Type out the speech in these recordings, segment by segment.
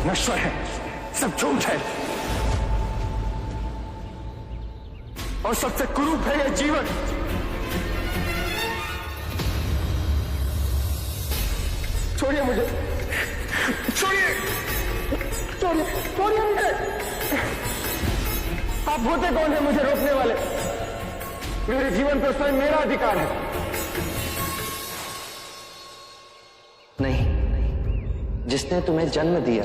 नश्वर है, सब झूठ है और सबसे कुरूप है यह जीवन। छोड़िए मुझे, छोड़िए, छोड़िए, छोड़िए मुझे। आप होते कौन है मुझे रोकने वाले? मेरे जीवन पर स्वयं मेरा अधिकार है। नहीं, जिसने तुम्हें जन्म दिया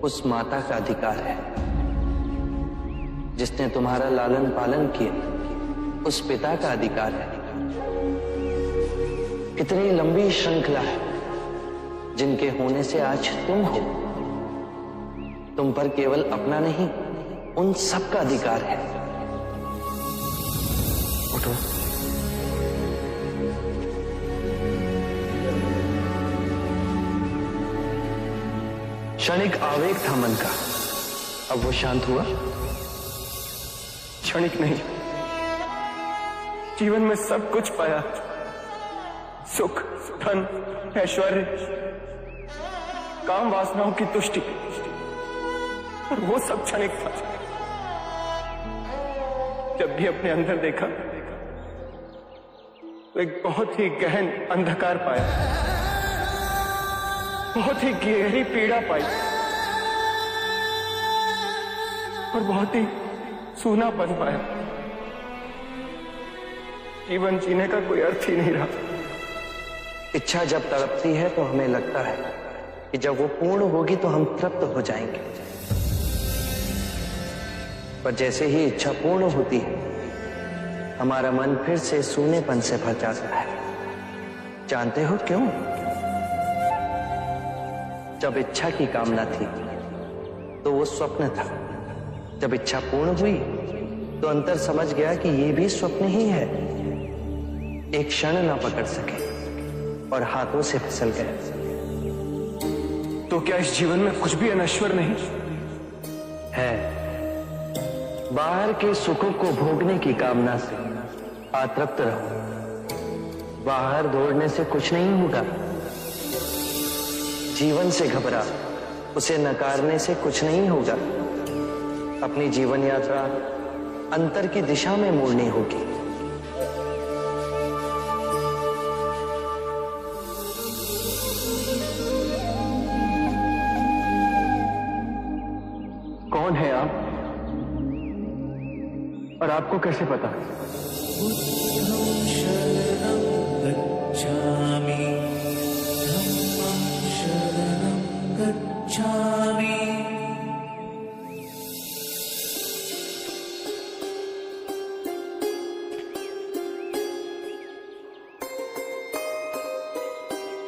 उस माता का अधिकार है। जिसने तुम्हारा लालन पालन किया उस पिता का अधिकार है। कितनी लंबी श्रृंखला है जिनके होने से आज तुम हो। तुम पर केवल अपना नहीं, उन सब का अधिकार है। उठो। क्षणिक आवेग था मन का, अब वो शांत हुआ? क्षणिक नहीं, जीवन में सब कुछ पाया। सुख, धन, ऐश्वर्य, काम वासनाओं की तुष्टि, और वो सब क्षणिक था। जब भी अपने अंदर देखा तो एक बहुत ही गहन अंधकार पाया, बहुत ही गहरी पीड़ा पाई और बहुत ही सूनापन पाया। जीवन जीने का कोई अर्थ ही नहीं रहा। इच्छा जब तड़पती है तो हमें लगता है कि जब वो पूर्ण होगी तो हम तृप्त हो जाएंगे, पर जैसे ही इच्छा पूर्ण होती है हमारा मन फिर से सूनेपन से भर जाता है। जानते हो क्यों? जब इच्छा की कामना थी तो वो स्वप्न था। जब इच्छा पूर्ण हुई तो अंतर समझ गया कि ये भी स्वप्न ही है। एक क्षण ना पकड़ सके और हाथों से फिसल गए। तो क्या इस जीवन में कुछ भी अनश्वर नहीं है? बाहर के सुखों को भोगने की कामना से अतृप्त रहो। बाहर दौड़ने से कुछ नहीं होगा। जीवन से घबरा, उसे नकारने से कुछ नहीं होगा। अपनी जीवन यात्रा अंतर की दिशा में मोड़नी होगी। कौन है आप और आपको कैसे पता?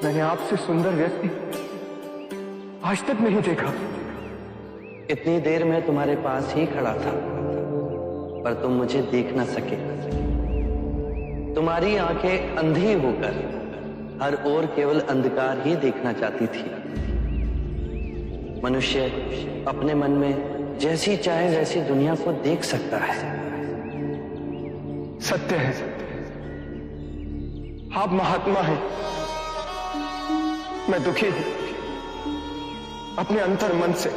मैंने आपसे सुंदर व्यक्ति आज तक नहीं देखा। इतनी देर में तुम्हारे पास ही खड़ा था पर तुम मुझे देख ना सके। तुम्हारी आंखें अंधी होकर हर ओर केवल अंधकार ही देखना चाहती थी। मनुष्य अपने मन में जैसी चाहे वैसी दुनिया को देख सकता है। सत्य है, आप महात्मा हैं, मैं दुखी हूं अपने अंतर मन से।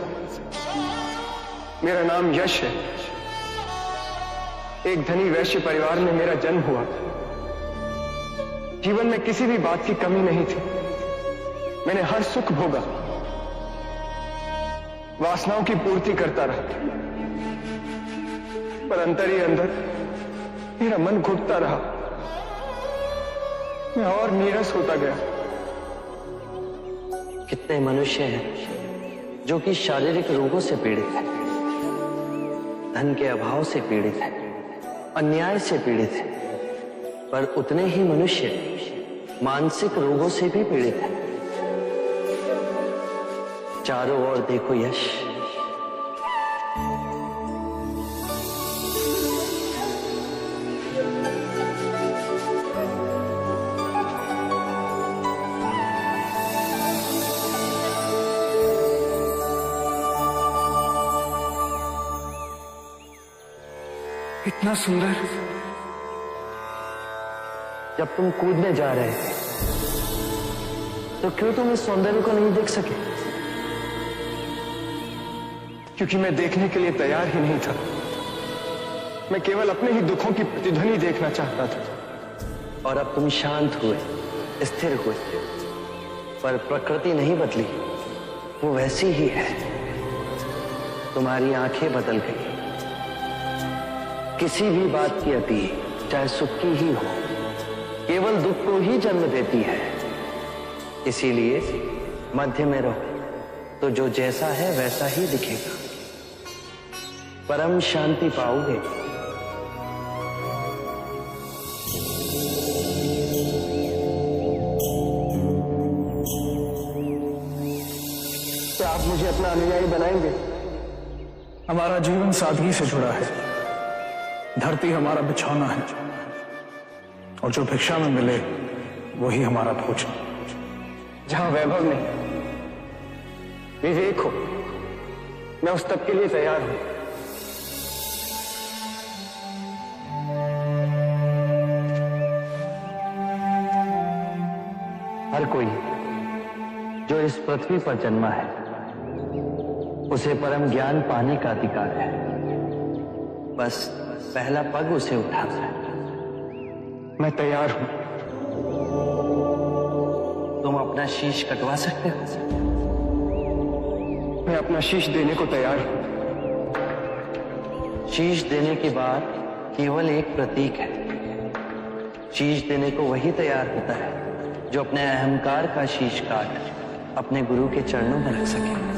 मेरा नाम यश है। एक धनी वैश्य परिवार में मेरा जन्म हुआ। जीवन में किसी भी बात की कमी नहीं थी। मैंने हर सुख भोगा, वासनाओं की पूर्ति करता रहा, पर अंदर ही अंदर मेरा मन घुटता रहा। मैं और नीरस होता गया। कितने मनुष्य हैं जो कि शारीरिक रोगों से पीड़ित हैं, धन के अभाव से पीड़ित है, अन्याय से पीड़ित है, पर उतने ही मनुष्य मानसिक रोगों से भी पीड़ित है। चारों ओर देखो यश, इतना सुंदर। जब तुम कूदने जा रहे थे तो क्यों तुम इस सौंदर्य को नहीं देख सके? क्योंकि मैं देखने के लिए तैयार ही नहीं था। मैं केवल अपने ही दुखों की प्रतिध्वनि देखना चाहता था। और अब तुम शांत हुए, स्थिर हुए, पर प्रकृति नहीं बदली, वो वैसी ही है। तुम्हारी आंखें बदल गई। किसी भी बात की अति, चाहे सुख की ही हो, केवल दुख को ही जन्म देती है। इसीलिए मध्य में रहो, तो जो जैसा है वैसा ही दिखेगा। परम शांति पाओगे। क्या आप मुझे अपना अनुयायी बनाएंगे? हमारा जीवन सादगी से जुड़ा है। धरती हमारा बिछौना है और जो भिक्षा में मिले वही हमारा भोजन। जहां वैभव नहीं, विवेक हो, मैं उस तब के लिए तैयार हूं। हर कोई जो इस पृथ्वी पर जन्मा है, उसे परम ज्ञान पाने का अधिकार है। बस पहला पग उसे उठाना है। मैं तैयार हूं। तुम अपना शीश कटवा सकते हो। मैं अपना शीश देने को तैयार हूं। शीश देने की बात केवल एक प्रतीक है। शीश देने को वही तैयार होता है जो अपने अहंकार का शीश काट अपने गुरु के चरणों में रख सके।